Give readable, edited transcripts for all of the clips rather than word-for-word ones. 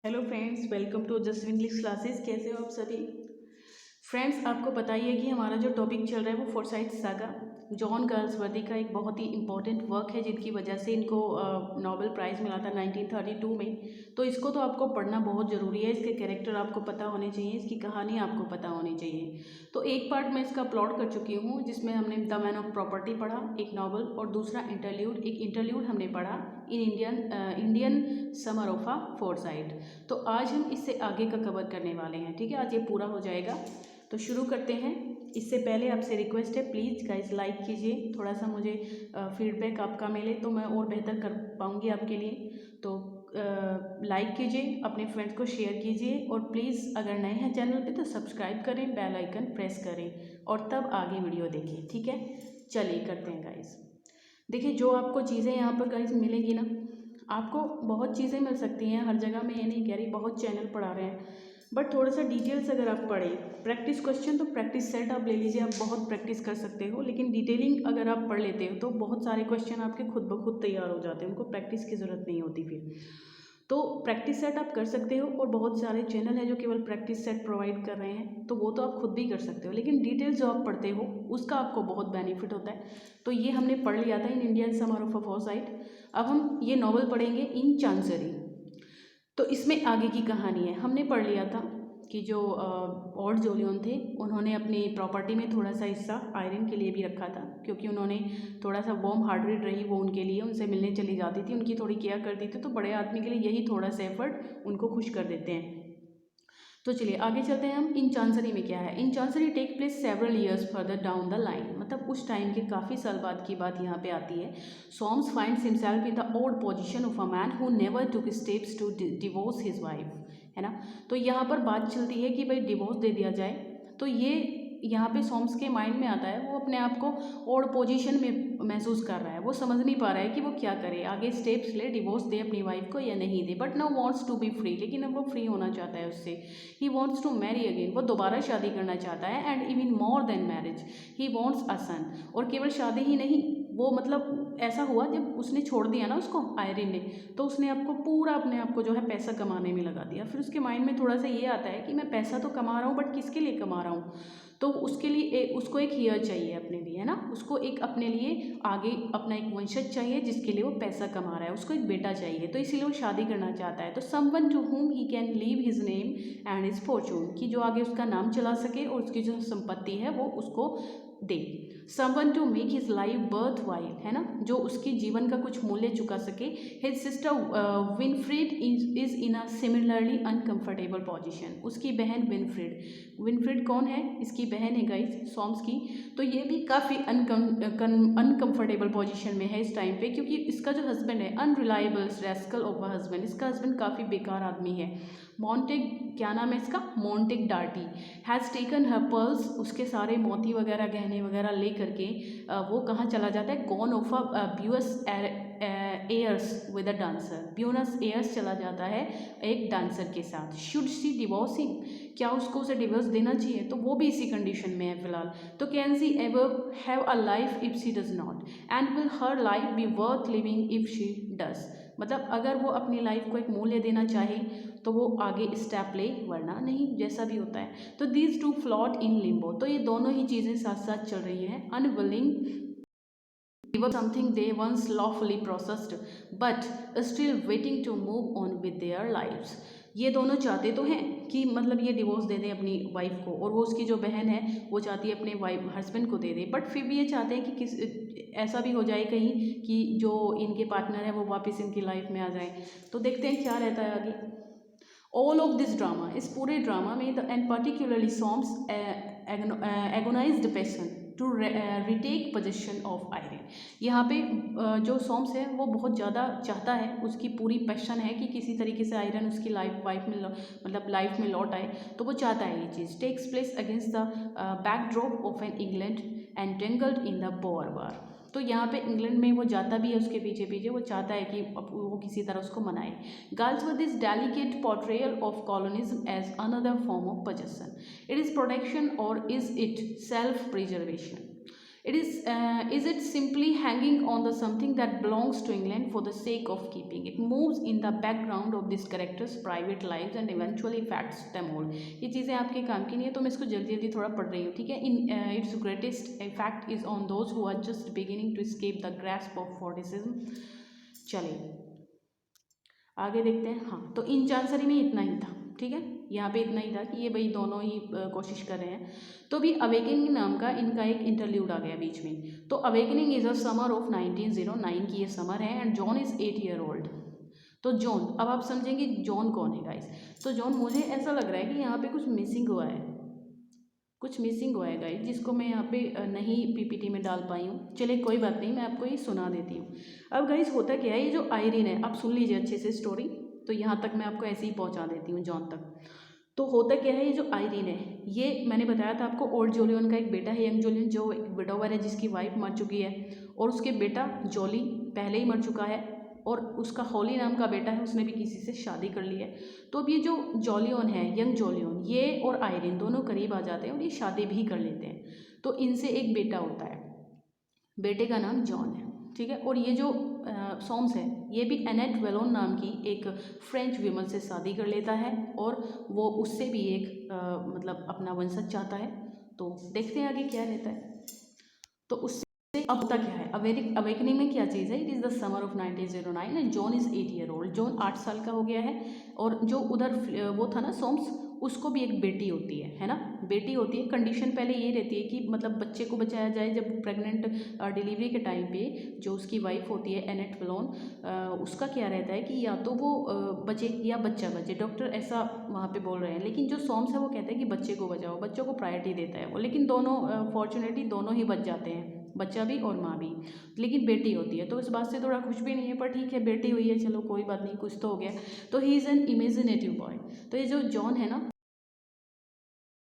Hello friends, welcome to just English classes. कैसे हो आप सभी फ्रेंड्स? आपको पता ही है कि हमारा जो टॉपिक चल रहा है वो फोर्साइट सागा, जॉन गाल्सवर्दी का एक बहुत ही इंपॉर्टेंट वर्क है जिनकी वजह से इनको नोबेल प्राइज़ मिला था 1932 में। तो इसको तो आपको पढ़ना बहुत ज़रूरी है। इसके कैरेक्टर आपको पता होने चाहिए, इसकी कहानी आपको पता होनी चाहिए। तो एक पार्ट मैं इसका अपलोड कर चुकी हूँ जिसमें हमने द मैन ऑफ प्रॉपर्टी पढ़ा, एक नॉवल, और दूसरा एक इंटरल्यूड हमने पढ़ा in Indian summer of a Forsyte. तो आज हम इससे आगे का कवर करने वाले हैं। ठीक है, आज ये पूरा हो जाएगा। तो शुरू करते हैं। इससे पहले आपसे रिक्वेस्ट है, प्लीज़ गाइस लाइक कीजिए। थोड़ा सा मुझे फीडबैक आपका मिले तो मैं और बेहतर कर पाऊँगी आपके लिए। तो लाइक कीजिए, अपने फ्रेंड्स को शेयर कीजिए, और प्लीज़ अगर नए हैं चैनल पे तो सब्सक्राइब करें, बेल आइकन प्रेस करें, और तब आगे वीडियो देखें। ठीक है, चलिए करते हैं गाइस। देखिए, जो आपको चीज़ें यहाँ पर गाइस मिलेंगी ना, आपको बहुत चीज़ें मिल सकती हैं हर जगह। मैं ये नहीं कह रही, बहुत चैनल पढ़ा रहे हैं, बट थोड़ा सा डिटेल्स अगर आप पढ़ें, प्रैक्टिस क्वेश्चन तो प्रैक्टिस सेट आप ले लीजिए, आप बहुत प्रैक्टिस कर सकते हो। लेकिन डिटेलिंग अगर आप पढ़ लेते हो तो बहुत सारे क्वेश्चन आपके खुद ब खुद तैयार हो जाते हैं, उनको प्रैक्टिस की ज़रूरत नहीं होती फिर। तो प्रैक्टिस सेट आप कर सकते हो, और बहुत सारे चैनल हैं जो केवल प्रैक्टिस सेट प्रोवाइड कर रहे हैं, तो वो तो आप खुद भी कर सकते हो। लेकिन डिटेल्स जो आप पढ़ते हो उसका आपको बहुत बेनिफिट होता है। तो ये हमने पढ़ लिया था in Indian summer of a Forsyte. अब हम ये नॉवल पढ़ेंगे इन चांसरी। तो इसमें आगे की कहानी है। हमने पढ़ लिया था कि जो ऑर्ड जोलियन थे, उन्होंने अपनी प्रॉपर्टी में थोड़ा सा हिस्सा आयरन के लिए भी रखा था, क्योंकि उन्होंने थोड़ा सा वार्म हार्टेड रही वो उनके लिए, उनसे मिलने चली जाती थी, उनकी थोड़ी केयर करती थी। तो बड़े आदमी के लिए यही थोड़ा सा एफर्ट उनको खुश कर देते हैं। तो चलिए आगे चलते हैं हम। इन चांसरी में क्या है? In chancery take place several years further down the line, मतलब उस टाइम के काफ़ी साल बाद की बात यहाँ पे आती है। Soames finds himself in the odd position of a man who never took steps to divorce his wife, है ना। तो यहाँ पर बात चलती है कि भाई डिवोर्स दे दिया जाए। तो ये यहाँ पे सॉम्स के माइंड में आता है, वो अपने आप को ऑड पोजीशन में महसूस कर रहा है, वो समझ नहीं पा रहा है कि वो क्या करे, आगे स्टेप्स ले, डिवोर्स दे अपनी वाइफ को या नहीं दे। But now wants to be free, लेकिन अब वो फ्री होना चाहता है उससे। He wants to marry again, वो दोबारा शादी करना चाहता है। And even more than marriage he wants a son, और केवल शादी ही नहीं, वो मतलब ऐसा हुआ जब उसने छोड़ दिया ना उसको, आयरिन ने, तो उसने आपको पूरा अपने आप को जो है पैसा कमाने में लगा दिया। फिर उसके माइंड में थोड़ा सा ये आता है कि मैं पैसा तो कमा रहा हूँ, बट किसके लिए कमा रहा हूँ? तो उसके लिए उसको एक हियर चाहिए अपने लिए, है ना। उसको एक अपने लिए आगे अपना एक वंशज चाहिए जिसके लिए वो पैसा कमा रहा है, उसको एक बेटा चाहिए, तो इसीलिए वो शादी करना चाहता है। तो someone to whom he can leave his name and his fortune, कि जो आगे उसका नाम चला सके और उसकी जो संपत्ति है वो उसको दे। Someone to make his life worthwhile, है ना, जो उसकी जीवन का कुछ मूल्य चुका सके। His sister Winifred is in a similarly uncomfortable position, उसकी बहन विनफ्रीड, विनफ्रीड कौन है? इसकी बहन है गाइस, सॉम्स की। तो ये भी काफ़ी अनकंफर्टेबल पोजीशन में है इस टाइम पे, क्योंकि इसका जो हस्बैंड है unreliable rascal of a husband, इसका हस्बैंड काफ़ी बेकार आदमी है। मॉन्टेग, क्या नाम है इसका? Montague Dartie has taken her pearls, उसके सारे मोती वगैरह गहने वगैरह ले करके वो कहाँ चला जाता है? Gone off a Buenos Aires with a dancer, Buenos Aires चला जाता है एक डांसर के साथ। शुड सी डिवोर्स हिम, क्या उसको उसे डिवोर्स देना चाहिए? तो वो भी इसी कंडीशन में है फिलहाल। तो can see ever have a life if she does not, and will her life B worth living if she does, मतलब अगर वो अपनी लाइफ को एक मूल्य देना चाहे तो वो आगे स्टेप ले, वरना नहीं, जैसा भी होता है। तो these two float in limbo, तो ये दोनों ही चीज़ें साथ साथ चल रही हैं। Unwilling give up something they once lawfully possessed but still waiting to move on with their lives, ये दोनों चाहते तो हैं कि मतलब ये डिवोर्स दे दें अपनी वाइफ को, और वो उसकी जो बहन है वो चाहती है अपने वाइफ हस्बैंड को दे दे, बट फिर भी ये चाहते हैं कि किस ऐसा भी हो जाए कहीं कि जो इनके पार्टनर है वो वापस इनकी लाइफ में आ जाए। तो देखते हैं क्या रहता है आगे। ऑल ऑफ दिस ड्रामा, इस पूरे ड्रामा में the end particularly Soames agonised passion to retake position of Irene, यहाँ पे जो सॉम्स है वो बहुत ज़्यादा चाहता है, उसकी पूरी पैशन है कि किसी तरीके से आयरन उसकी वाइफ में मतलब लाइफ में लौट आए। तो वो चाहता है ये चीज़। Takes place against the backdrop of an England entangled in the Boer war, तो यहाँ पे इंग्लैंड में वो जाता भी है उसके पीछे पीछे, वो चाहता है कि वो किसी तरह उसको मनाए। Galsworth is delicate portrayal of colonialism as another form of possession. It is protection or is it self-preservation? Is it simply hanging on the something that belongs to England for the sake of keeping? It moves in the background of this characters' private lives and eventually affects them all. ये चीज़ें आपके काम की नहीं है तो मैं इसको जल्दी जल्दी थोड़ा पढ़ रही हूँ, ठीक है. Its greatest effect is on those who are just beginning to escape the grasp of Fortism. चलिए आगे देखते हैं. हाँ, तो इन चांसरी में इतना ही था, ठीक है. यहाँ पे इतना ही था कि ये भाई दोनों ही कोशिश कर रहे हैं. तो अभी अवेकनिंग नाम का इनका एक इंटरल्यूड आ गया बीच में. तो awakening is a summer of 1909 की ये समर है and John is 8 year old. तो जॉन, अब आप समझेंगे जॉन कौन है गाइस. तो जॉन, मुझे ऐसा लग रहा है कि यहाँ पे कुछ मिसिंग हुआ है, कुछ मिसिंग हुआ है गाइस, जिसको मैं यहाँ पे नहीं पीपीटी में डाल पाई हूँ. चलिए कोई बात नहीं, मैं आपको ये सुना देती हूँ. अब गाइस होता क्या है, ये जो आयरिन है, आप सुन लीजिए अच्छे से स्टोरी. तो यहाँ तक मैं आपको ऐसे ही पहुँचा देती हूँ जॉन तक. तो होता क्या है, ये जो आयरिन है, ये मैंने बताया था आपको, ओल्ड जोलियन का एक बेटा है, यंग जोलियन, जो एक विडोवर है जिसकी वाइफ मर चुकी है, और उसके बेटा जोली पहले ही मर चुका है, और उसका हॉली नाम का बेटा है, उसने भी किसी से शादी कर ली है. तो अब ये जो जोलियन है, यंग जोलियन, ये और आयरिन दोनों करीब आ जाते हैं और ये शादी भी कर लेते हैं. तो इनसे एक बेटा होता है, बेटे का नाम जॉन है, ठीक है. और ये जो सोम्स है, ये भी एनेट वेलोन नाम की एक फ्रेंच विमन से शादी कर लेता है, और वो उससे भी एक मतलब अपना वंशज चाहता है. तो देखते हैं आगे क्या रहता है. तो उससे अब तक क्या है, अवेकनिंग में क्या चीज़ है, it is the summer of 1909 and John is 8 year old. John 8 साल का हो गया है. और जो उधर वो था ना सोम्स, उसको भी एक बेटी होती है ना, बेटी होती है. कंडीशन पहले ये रहती है कि मतलब बच्चे को बचाया जाए. जब प्रेग्नेंट डिलीवरी के टाइम पे जो उसकी वाइफ होती है एनेट वेलोन, उसका क्या रहता है कि या तो वो बचे या बच्चा बचे. डॉक्टर ऐसा वहाँ पे बोल रहे हैं, लेकिन जो सोम्स है वो कहते हैं कि बच्चे को बचाओ, बच्चों को प्रायोरिटी देता है वो. लेकिन दोनों फॉर्चुनेटली दोनों ही बच जाते हैं, बच्चा भी और माँ भी. लेकिन बेटी होती है, तो इस बात से थोड़ा खुश भी नहीं है, पर ठीक है, बेटी हुई है, चलो कोई बात नहीं, कुछ तो हो गया. तो he is an imaginative boy. तो ये जो जॉन है ना,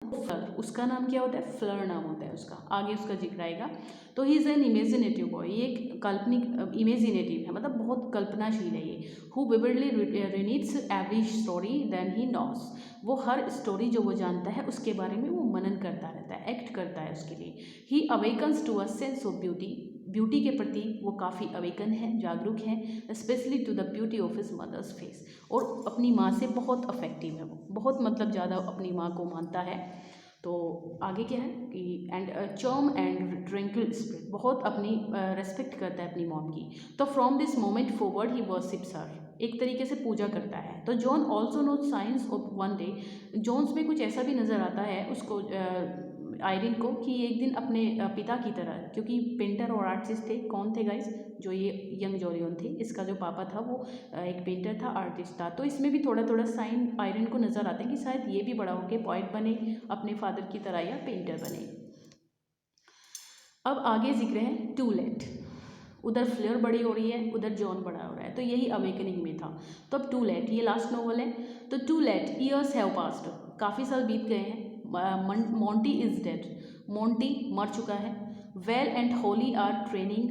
फ्लर, उसका नाम क्या होता है, फ्लर नाम होता है उसका, आगे उसका जिक्र आएगा. तो he is an imaginative boy, ये एक काल्पनिक, इमेजिनेटिव है, मतलब बहुत कल्पनाशील है ये. Who vividly reads every story then he knows. वो हर स्टोरी जो वो जानता है उसके बारे में वो मनन करता रहता है, एक्ट करता है उसके लिए. He awakens to a sense of beauty. Beauty के प्रति वो काफ़ी अवेकन है, जागरूक है, specially to the beauty of his mother's face. और अपनी माँ से बहुत अफेक्टिव है वो, बहुत मतलब ज़्यादा अपनी माँ को मानता है. तो आगे क्या है कि एंड चर्म एंड ट्रैंक्विल स्पिरिट, बहुत अपनी रेस्पेक्ट करता है अपनी मॉम की. तो from this moment forward he worships her, एक तरीके से पूजा करता है. तो Jon also notices of one day. Jon's में कुछ ऐसा भी नज़र आता है उसको, आयरिन को, कि एक दिन अपने पिता की तरह, क्योंकि पेंटर और आर्टिस्ट थे. कौन थे गाइस, जो ये यंग जोलियन थे, इसका जो पापा था वो एक पेंटर था, आर्टिस्ट था. तो इसमें भी थोड़ा थोड़ा साइन आयरन को नज़र आते हैं कि शायद ये भी बड़ा होकर पोएट बने अपने फादर की तरह, या पेंटर बने. अब आगे जिक्र है टू लेट. उधर फ्लेयर बड़ी हो रही है, उधर जॉन बड़ा हो रहा है. तो यही अवेकनिंग में था. तो अब टू लेट, ये लास्ट नॉवल है. तो to let, years have passed, काफ़ी साल बीत गए हैं. मोंटी इज़ डेड, मोंटी मर चुका है. Val and Holly are training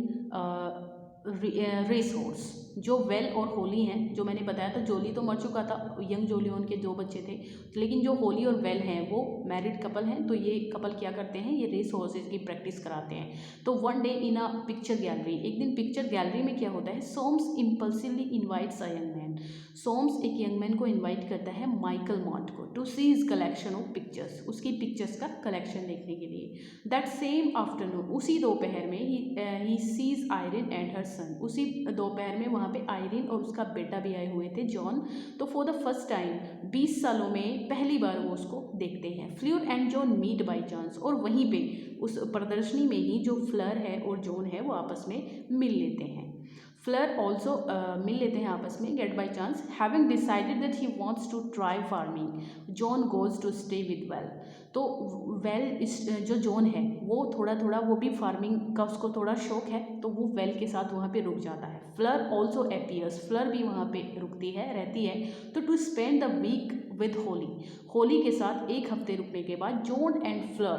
race horse. जो वेल और होली हैं, जो मैंने बताया था, जोली तो मर चुका था, यंग जोलियन के 2 बच्चे थे, लेकिन जो होली और वेल हैं वो मैरिड कपल हैं. तो ये कपल क्या करते हैं, ये रेस हॉर्सेज की प्रैक्टिस कराते हैं. तो one day in a picture gallery, एक दिन पिक्चर गैलरी में क्या होता है, Soames impulsively invites a young man. Soames एक यंग मैन को इन्वाइट करता है, माइकल मॉन्ट को, to see his collection of pictures, उसकी पिक्चर्स का कलेक्शन देखने के लिए. दैट सेम आफ्टरनून, उसी दोपहर में ही sees Irene and her son. उसी दोपहर में वहाँ पे आयरिन और उसका बेटा भी आए हुए थे, जॉन. तो फॉर द फर्स्ट टाइम 20 सालों में पहली बार वो उसको देखते हैं. Fleur and Jon meet by chance, और वहीं पे उस प्रदर्शनी में ही जो फ्लर है और जॉन है वो आपस में मिल लेते हैं. फ्लर ऑल्सो मिल लेते हैं आपस में, get by chance. Having decided that he wants to try farming, Jon goes to stay with Val. तो वेल, जो जॉन है वो थोड़ा थोड़ा, वो भी फार्मिंग का उसको थोड़ा शौक है, तो वो वेल के साथ वहाँ पे रुक जाता है. फ्लर ऑल्सो अपीयर्स, फ्लर भी वहाँ पे रुकती है, रहती है. तो to spend the week with Holly, Holly के साथ 1 हफ्ते रुकने के बाद Jon and Fleur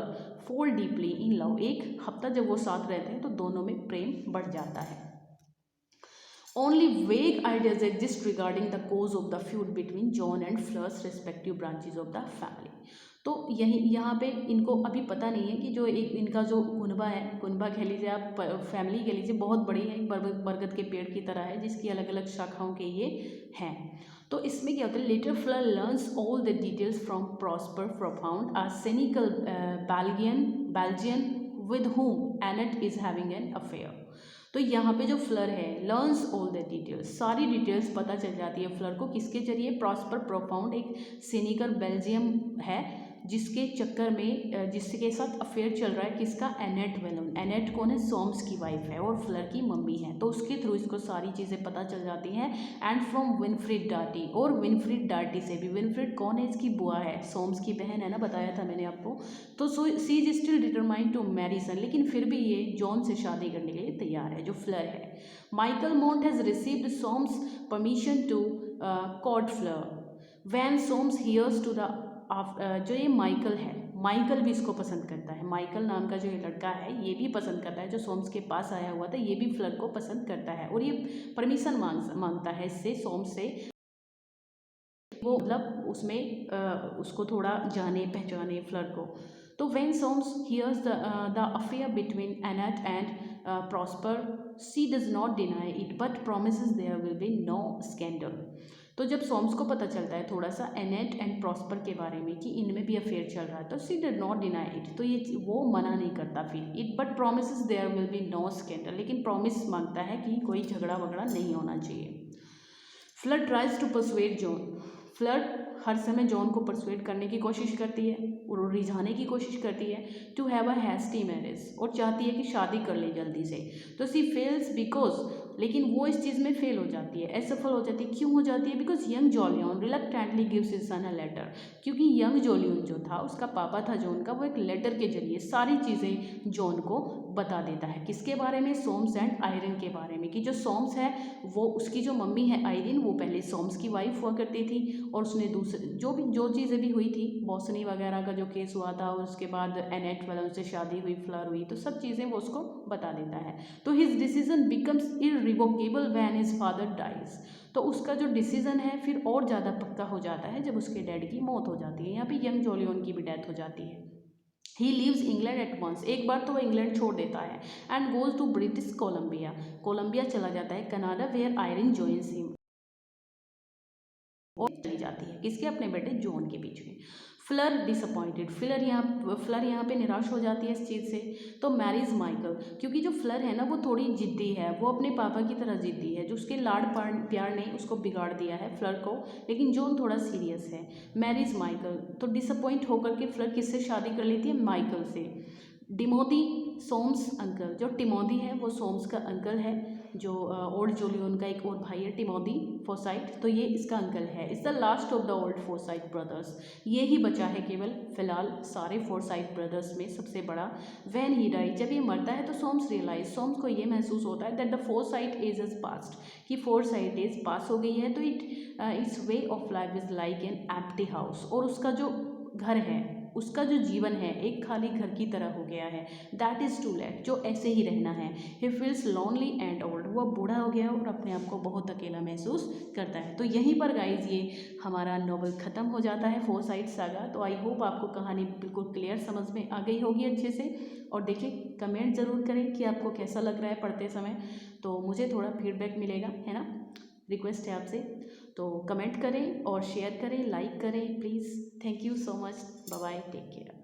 fall deeply in love. 1 हफ्ता जब वो साथ रहते हैं तो दोनों में प्रेम बढ़ जाता है. Only vague ideas exist regarding the cause of the feud between John and Fleur's respective branches of the family. तो यही यहाँ पे इनको अभी पता नहीं है कि जो एक इनका जो कुनबा है, कुनबा कह लीजिए आप, फैमिली कह लीजिए, बहुत बड़ी है, एक बरगद के पेड़ की तरह है जिसकी अलग अलग शाखाओं के ये हैं। तो इसमें क्या होता है, later Fleur learns all the details from Prosper Profond a cynical Belgian with whom Annette is having an affair. तो यहाँ पे जो फ्लर है लर्न्स ऑल द डिटेल्स, सारी डिटेल्स पता चल जाती है फ्लर को, किसके जरिए, प्रॉस्पर प्रोफाउंड एक सिनिकर बेल्जियम है जिसके चक्कर में जिसके साथ अफेयर चल रहा है, किसका, एनेट वेलोन। एनेट कौन है, सोम्स की वाइफ है और फ्लर की मम्मी है, तो उसके थ्रू इसको सारी चीज़ें पता चल जाती हैं। एंड फ्रॉम विनफ्रीड डार्टी, और विनफ्रीड डार्टी से भी, विनफ्रीड कौन है, इसकी बुआ है, सोम्स की बहन है ना, बताया था मैंने आपको। तो so she is still determined to marry son, लेकिन फिर भी ये जॉन से शादी करने के लिए तैयार है, जो फ्लर है। Michael Mont has received Soames permission to court Fleur. When Soames hears to the जो ये माइकल है, माइकल भी इसको पसंद करता है, माइकल नाम का जो ये लड़का है ये भी पसंद करता है, जो सोम्स के पास आया हुआ था ये भी फ्लर को पसंद करता है, और ये परमिशन मांगता है इससे, सोम्स से, वो मतलब उसमें उसको थोड़ा जाने पहचाने फ्लर को। तो when Soames hears the affair between Annette and Prosper, she does not deny it but promises there will be no scandal. तो जब सोम्स को पता चलता है थोड़ा सा एनेट एंड प्रॉस्पर के बारे में कि इनमें भी अफेयर चल रहा है, तो she does not deny it, तो ये वो मना नहीं करता फिर, it but promises there will be no scandal, लेकिन प्रॉमिस मांगता है कि कोई झगड़ा वगड़ा नहीं होना चाहिए। Fleur tries to persuade Jon, Fleur हर समय जॉन को परसुएड करने की कोशिश करती है और रिझाने की कोशिश करती है to have a hasty marriage, और चाहती है कि शादी कर ले जल्दी से। तो सी फेल्स बिकॉज, लेकिन वो इस चीज़ में फेल हो जाती है, असफल हो जाती है। क्यों हो जाती है, because young Jolyon reluctantly gives his son a letter, क्योंकि यंग जॉलियन जो था, उसका पापा था जॉन का, वो एक लेटर के जरिए सारी चीज़ें जॉन को बता देता है, किसके बारे में, सोम्स एंड आयरन के बारे में, कि जो सोम्स है वो, उसकी जो मम्मी है आयरन, वो पहले सोम्स की वाइफ हुआ करती थी, और उसने दूसरे जो चीज़ें भी हुई थी, बॉसनी वगैरह का जो केस हुआ था, और उसके बाद एनेट वाला उनसे शादी हुई, फ्लर हुई, तो सब चीज़ें वो उसको बता देता है। तो his decision becomes irrevocable when his father dies, तो उसका जो डिसीजन है फिर और ज़्यादा पक्का हो जाता है जब उसके डैड की मौत हो जाती है। यहाँ पे यंग जॉलियन की भी डेथ हो जाती है। He leaves England at once, एक बार तो वो इंग्लैंड छोड़ देता है, and goes to British Columbia, Columbia चला जाता है, Canada, where Irene joins him, और चली जाती है किसके, अपने बेटे जॉन के पीछे। फ्लर डिसअपॉइंटेड, फ्लर यहाँ पे निराश हो जाती है इस चीज़ से। तो मैरिज माइकल, क्योंकि जो फ्लर है ना वो थोड़ी जिद्दी है, वो अपने पापा की तरह जिद्दी है, जो उसके लाड़ प्यार ने उसको बिगाड़ दिया है फ्लर को, लेकिन जॉन थोड़ा सीरियस है। मैरिज माइकल, तो डिसअपॉइंट होकर के फ्लर किससे शादी कर लेती है, माइकल से। डिमोदी, सोम्स अंकल, जो टिमोदी है वो सोम्स का अंकल है, जो ओल्ड जोलियन का एक और भाई है टिमोदी फोसाइट, तो ये इसका अंकल है। Is the last of the old Forsyte brothers, ये ही बचा है केवल फिलहाल सारे फोसाइट ब्रदर्स में सबसे बड़ा। व्हेन ही डाई, जब ये मरता है तो सोम्स रियलाइज, सोम्स को ये महसूस होता है that the Forsyte age is past, कि फोसाइट एज पास हो गई है, तो its way of life is like an empty house, और उसका जो घर है, उसका जो जीवन है एक खाली घर की तरह हो गया है। दैट इज़ टू लेट, जो ऐसे ही रहना है। He feels lonely and old, वो बूढ़ा हो गया और अपने आप को बहुत अकेला महसूस करता है। तो यहीं पर गाइज ये हमारा नॉवल ख़त्म हो जाता है, फोरसाइट सागा। तो आई होप आपको कहानी बिल्कुल क्लियर समझ में आ गई होगी अच्छे से। और देखिए, कमेंट ज़रूर करें कि आपको कैसा लग रहा है पढ़ते समय, तो मुझे थोड़ा फीडबैक मिलेगा, है ना, रिक्वेस्ट है आपसे। तो कमेंट करें और शेयर करें, लाइक करें please. Thank you so much, bye bye, take care.